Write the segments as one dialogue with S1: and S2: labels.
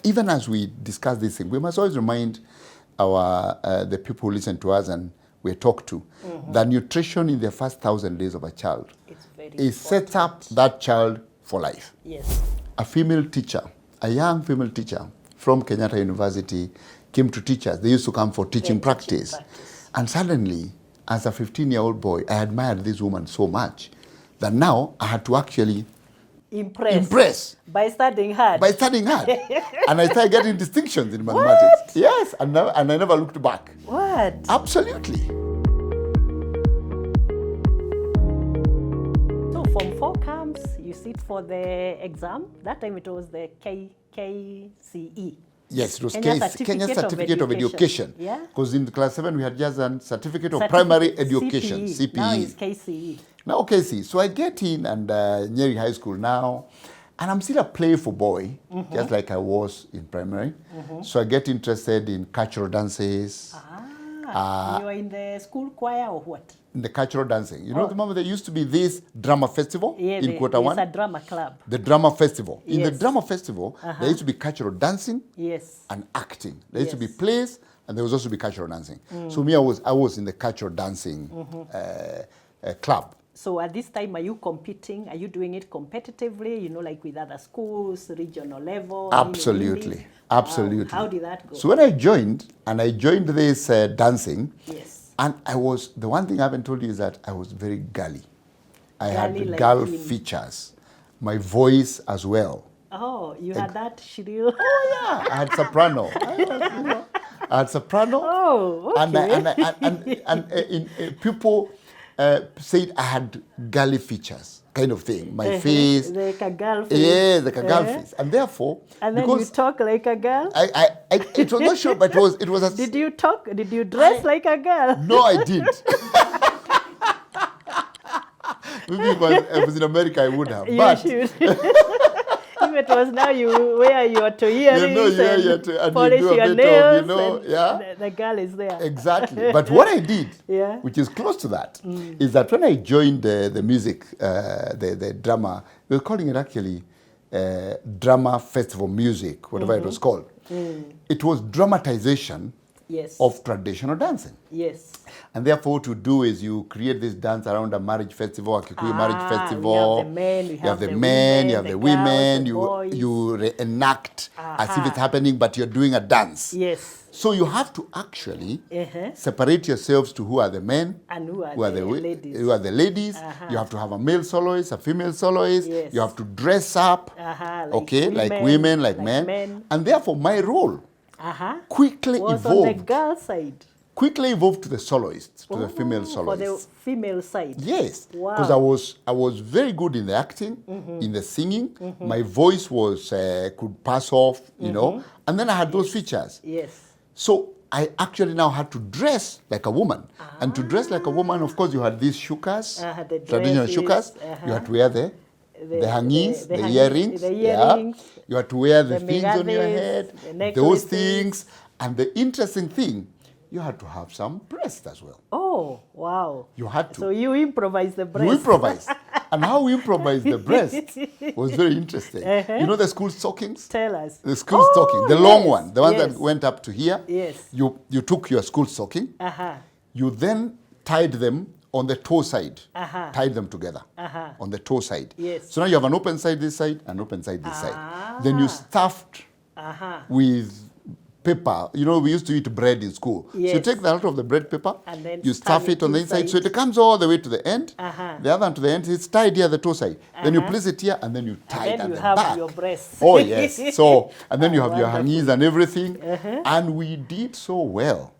S1: even as we discuss this thing, we must always remind the people who listen to us and we talk to, that nutrition in the first 1,000 days of a child sets up that child for life.
S2: Yes.
S1: A female teacher, a young female teacher from Kenyatta University came to teach us. They used to come for teaching practice. And suddenly, as a 15-year-old boy, I admired this woman so much that now I had to actually impress.
S2: By studying hard.
S1: And I started getting distinctions in mathematics.
S2: What?
S1: Yes, and I never looked back.
S2: What?
S1: Absolutely.
S2: So Form 4 comes, you sit for the exam. That time it was the KCE.
S1: Yes, it was
S2: Kenya
S1: Kenya Certificate of Education.
S2: Yeah.
S1: Because in class 7 we had just done Certificate of Primary Education, CPE.
S2: Now it's KCE.
S1: Now KCE. So I get in and Nyeri High School now, and I'm still a playful boy, just like I was in primary. So I get interested in cultural dances.
S2: You are in the school choir or what?
S1: In the cultural dancing. You know, the moment there used to be this drama festival in Quarter One?
S2: It's a drama club.
S1: The drama festival. In the
S2: Yes.
S1: drama festival, there used to be cultural dancing
S2: Yes.
S1: and acting. There used to be plays, and there was also be cultural dancing. So me, I was in the cultural dancing club.
S2: So at this time, are you competing? Are you doing it competitively, you know, like with other schools, regional level?
S1: Absolutely. Absolutely.
S2: Wow. How did that go?
S1: So when I joined this dancing,
S2: Yes.
S1: and the one thing I haven't told you is that I was very girly. I
S2: Girly
S1: had
S2: like
S1: girl
S2: him.
S1: features. My voice as well.
S2: Oh, you had that shrill.
S1: Oh yeah, I had soprano. I had soprano.
S2: Oh, okay.
S1: And people said I had girly features, kind of thing. My face.
S2: Like a girl face.
S1: Yeah, like a girl face. And therefore,
S2: and then you talk like a girl?
S1: it was not sure, but it was a...
S2: Did you talk? Did you dress like a girl?
S1: No, I didn't. Maybe if I was in America, I would have.
S2: You should. If it was now, you wear your two earrings and polish your nails, the girl is there.
S1: Exactly. But what I did,
S2: Yeah.
S1: which is close to that, is that when I joined the music, the drama, we were calling it actually drama festival music, whatever it was called. It was dramatization
S2: Yes.
S1: of traditional dancing.
S2: Yes.
S1: And therefore, what you do is you create this dance around a marriage festival, a Kikuyu marriage festival.
S2: You have the men,
S1: you have the men, you have the women,
S2: girls, the
S1: you reenact as if it's happening, but you're doing a dance.
S2: Yes.
S1: So you have to actually separate yourselves to who are the men,
S2: And who are the ladies.
S1: who are the ladies. You have to have a male soloist, a female soloist.
S2: Yes.
S1: You have to dress up, like women, like men. And therefore, my role quickly
S2: was
S1: evolved.
S2: on the girl side.
S1: Quickly evolved to the soloist, to the female soloist.
S2: For the female side.
S1: Yes,
S2: Wow.
S1: because I was very good in the acting, in the singing. My voice was could pass off, you know, and then I had those features.
S2: Yes.
S1: So I actually now had to dress like a woman, and to dress like a woman, of course, you had these shukas,
S2: The
S1: traditional
S2: dresses,
S1: shukas. You had to wear the hangings, the
S2: hangings,
S1: earrings.
S2: the
S1: Yeah.
S2: earrings,
S1: You had to wear the
S2: the
S1: things on your
S2: megades,
S1: head,
S2: the
S1: those
S2: necklaces.
S1: things, and the interesting thing, you had to have some breasts as well.
S2: Oh, wow.
S1: You had to.
S2: So you improvise the breast.
S1: You improvise. And how we improvise the breast was very interesting. You know the school stockings?
S2: Tell us.
S1: The school stocking, the long one, the one that went up to here.
S2: Yes.
S1: You took your school stocking. You then tied them on the toe side. Tied them together on the toe side.
S2: Yes.
S1: So now you have an open side this side, an open side this side. Then you stuffed with paper. You know, we used to eat bread in school.
S2: Yes.
S1: So you take the out of the bread paper,
S2: And then
S1: you stuff it on the inside, so it comes all the way to the end. The other one to the end, it's tied here, the toe side. Then you place it here, and then you tie it
S2: then
S1: at
S2: you
S1: the
S2: have
S1: back.
S2: your breasts.
S1: Oh, yes. So, and then you have your
S2: Wonderful.
S1: hangis and everything. And we did so well.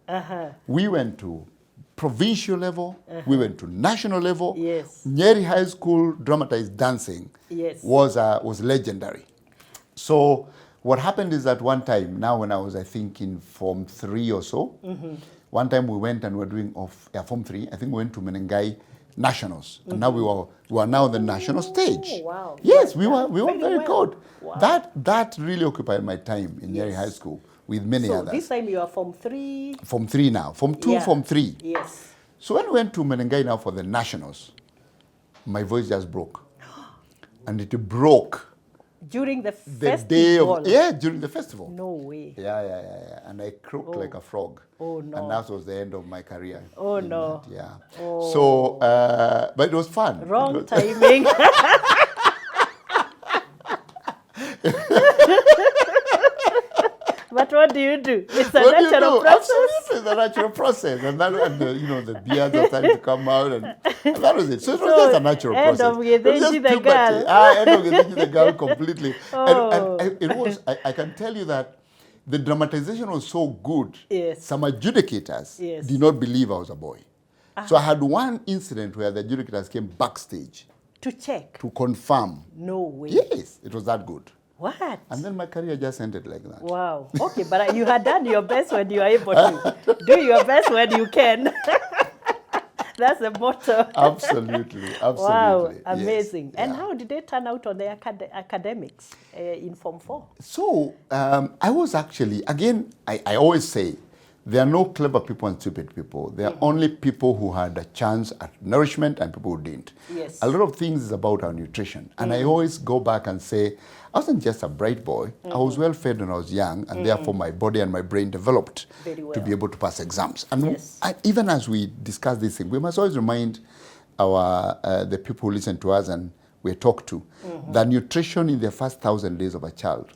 S1: We went to provincial level, we went to national level.
S2: Yes.
S1: Nyeri High School dramatized dancing
S2: Yes.
S1: was legendary. So what happened is that one time, now when I was, I think, in Form 3 or so, one time we went and we were doing Form 3, I think we went to Menengai Nationals. And now we were now on the national stage.
S2: Oh, wow.
S1: Yes, we were very
S2: well.
S1: good.
S2: Wow.
S1: That really occupied my time in Nyeri High School with many
S2: So
S1: others.
S2: this time you are Form 3.
S1: Form 3 now. Form 2, Form 3.
S2: Yes.
S1: So when we went to Menengai now for the nationals, my voice just broke. And it broke
S2: During the
S1: The day
S2: festival?
S1: of, during the festival.
S2: No way.
S1: Yeah. And I croaked like a frog.
S2: Oh, no.
S1: And that was the end of my career.
S2: Oh, no.
S1: That, yeah.
S2: Oh.
S1: So, but it was fun.
S2: Wrong timing. But what do you do? It's a natural process.
S1: Absolutely, it's a natural process. And the beards are starting to come out, and that was it. So it was just a natural
S2: end
S1: process.
S2: Of Githinji the girl.
S1: End of Githinji the girl completely.
S2: Oh.
S1: And it was, I can tell you that the dramatization was so good.
S2: Yes.
S1: Some adjudicators did not believe I was a boy. So I had one incident where the adjudicators came backstage.
S2: To check?
S1: To confirm.
S2: No way.
S1: Yes, it was that good.
S2: What?
S1: And then my career just ended like that.
S2: Wow. Okay, but you had done your best when you are able to. Do your best when you can. That's the motto.
S1: Absolutely.
S2: Wow, amazing.
S1: Yes.
S2: And how did they turn out on the academics in Form 4?
S1: So I was actually, again, I always say, there are no clever people and stupid people. There are only people who had a chance at nourishment and people who didn't.
S2: Yes.
S1: A lot of things is about our nutrition. And I always go back and say, I wasn't just a bright boy. I was well fed when I was young, and therefore my body and my brain developed to be able to pass exams. And even as we discuss this thing, we must always remind the people who listen to us and we talk to that nutrition in the first 1,000 days of a child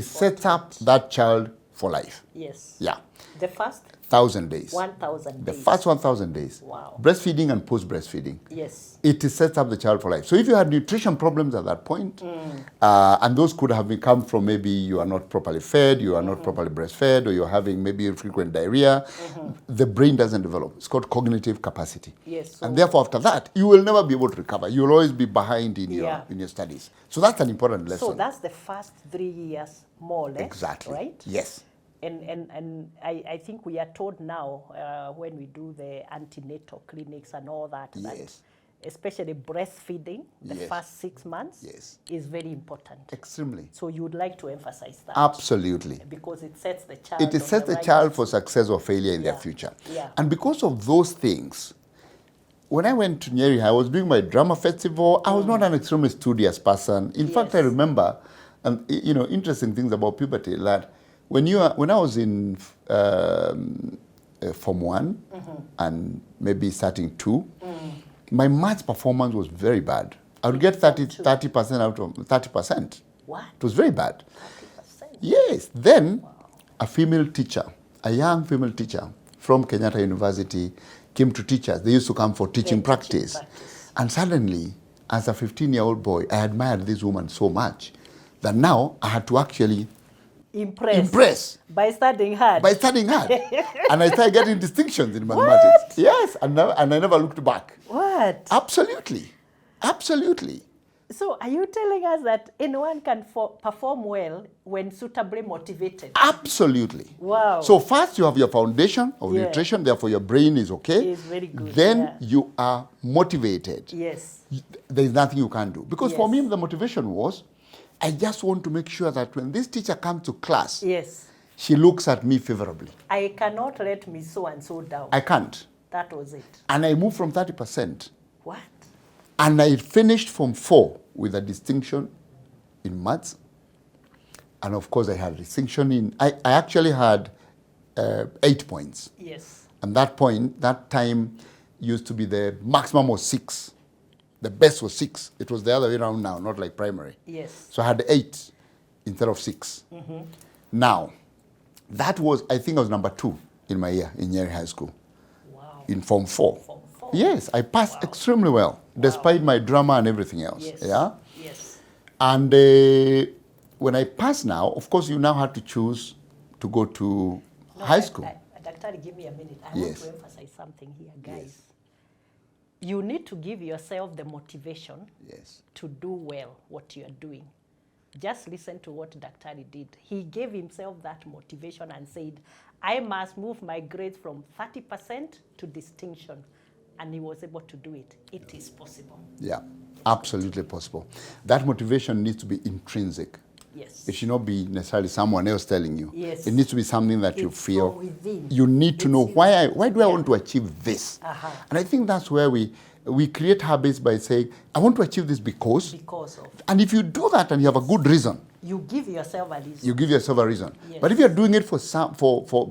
S1: sets up that child for life.
S2: Yes.
S1: Yeah.
S2: The first
S1: 1,000 days.
S2: 1,000 days.
S1: The first 1,000 days.
S2: Wow.
S1: Breastfeeding and post-breastfeeding.
S2: Yes.
S1: It sets up the child for life. So if you had nutrition problems at that point, and those could have come from maybe you are not properly fed, you are not properly breastfed, or you're having maybe frequent diarrhea, the brain doesn't develop. It's called cognitive capacity.
S2: Yes.
S1: And therefore, after that, you will never be able to recover. You'll always be behind in your studies. So that's an important lesson.
S2: So that's the first 3 years, more or less.
S1: Exactly.
S2: Right?
S1: Yes.
S2: And I think we are told now when we do the antenatal clinics and all that, that especially breastfeeding, the first 6 months is very important.
S1: Extremely.
S2: So you would like to emphasize that.
S1: Absolutely.
S2: Because it sets the child
S1: It sets the child for success or failure in their future.
S2: Yeah.
S1: And because of those things, when I went to Nyeri, I was doing my drama festival. I was not an extremely studious person. In fact, I remember, and interesting things about puberty, that when I was in Form 1 and maybe starting 2, my maths performance was very bad. I would get 30% out of 30%.
S2: What?
S1: It was very bad.
S2: 30%?
S1: Yes. Then a female teacher, a young female teacher from Kenyatta University came to teach us. They used to come for teaching practice. And suddenly, as a 15-year-old boy, I admired this woman so much that now I had to actually impress.
S2: By studying hard.
S1: By studying hard. And I started getting distinctions in mathematics. What? Yes, and I never looked back.
S2: What?
S1: Absolutely. Absolutely.
S2: So are you telling us that anyone can perform well when suitably motivated?
S1: Absolutely.
S2: Wow.
S1: So first you have your foundation of nutrition, therefore your brain is okay.
S2: It's very good.
S1: Then you are motivated.
S2: Yes.
S1: There is nothing you can do. Because for me, the motivation was, I just want to make sure that when this teacher comes to class, she looks at me favorably.
S2: I cannot let me so and so down.
S1: I can't.
S2: That was it.
S1: And I moved from 30%.
S2: What?
S1: And I finished Form 4 with a distinction in maths. And of course, I had a distinction in, I actually had 8 points.
S2: Yes.
S1: And that time used to be the maximum was 6. The best was 6. It was the other way around now, not like primary.
S2: Yes.
S1: So I had 8 instead of 6. Now, that was, I think I was number 2 in my year in Nyeri High School.
S2: Wow.
S1: In Form 4. Yes, I passed extremely well, despite my drama and everything else.
S2: Yes.
S1: Yeah?
S2: Yes.
S1: And when I passed now, of course, you now had to choose to go to high school.
S2: Doctor, give me a minute. I want to emphasize something here, guys. You need to give yourself the motivation to do well what you're doing. Just listen to what Dr. did. He gave himself that motivation and said, I must move my grades from 30% to distinction. And he was able to do it. It is possible. Yeah, absolutely possible. That motivation needs to be intrinsic. Yes. It should not be necessarily someone else telling you. Yes. It needs to be something that you feel. You need to know, why do I want to achieve this? And I think that's where
S1: we create habits by saying, I want to achieve this because
S2: of.
S1: And if you do that and you have a good reason,
S2: you give yourself a reason.
S1: You give yourself a reason.
S2: Yes.
S1: But if you're doing it for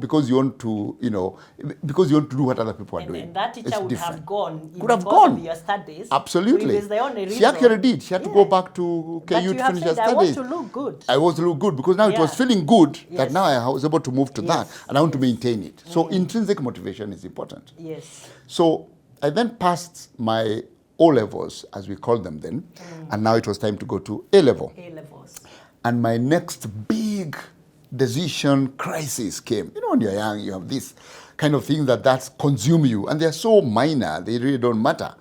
S1: because you want to, because you want to do what other people are doing.
S2: And that teacher would have gone.
S1: Could have gone.
S2: Of your studies.
S1: Absolutely.
S2: So the only reason.
S1: She actually did. She had to go back to KU to finish her studies.
S2: I want to look good.
S1: I want to look good because now it was feeling good that now I was able to move to that and I want to maintain it. So intrinsic motivation is important.
S2: Yes.
S1: So I then passed my O-levels, as we called them then, and now it was time to go to A-level.
S2: A-levels.
S1: And my next big decision crisis came. When you're young, you have this kind of thing that consume you, and they're so minor, they really don't matter.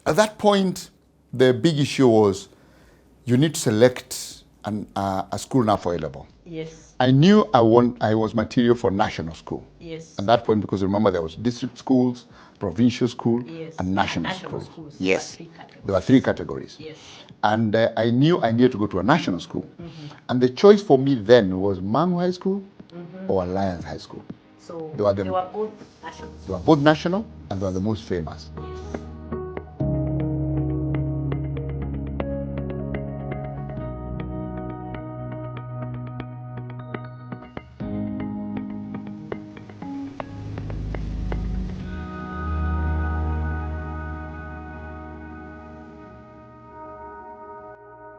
S1: At that point, the big issue was you need to select a school now for A-level.
S2: Yes.
S1: I knew I was material for national school.
S2: Yes.
S1: At that point, because remember there was district schools, provincial school, and national schools. Yes. There were 3 categories.
S2: Yes.
S1: And I knew I needed to go to a national school. And the choice for me then was Mangu High School or Alliance High School.
S2: So
S1: they were
S2: both national.
S1: They were both national and they were the most famous.
S2: Yes.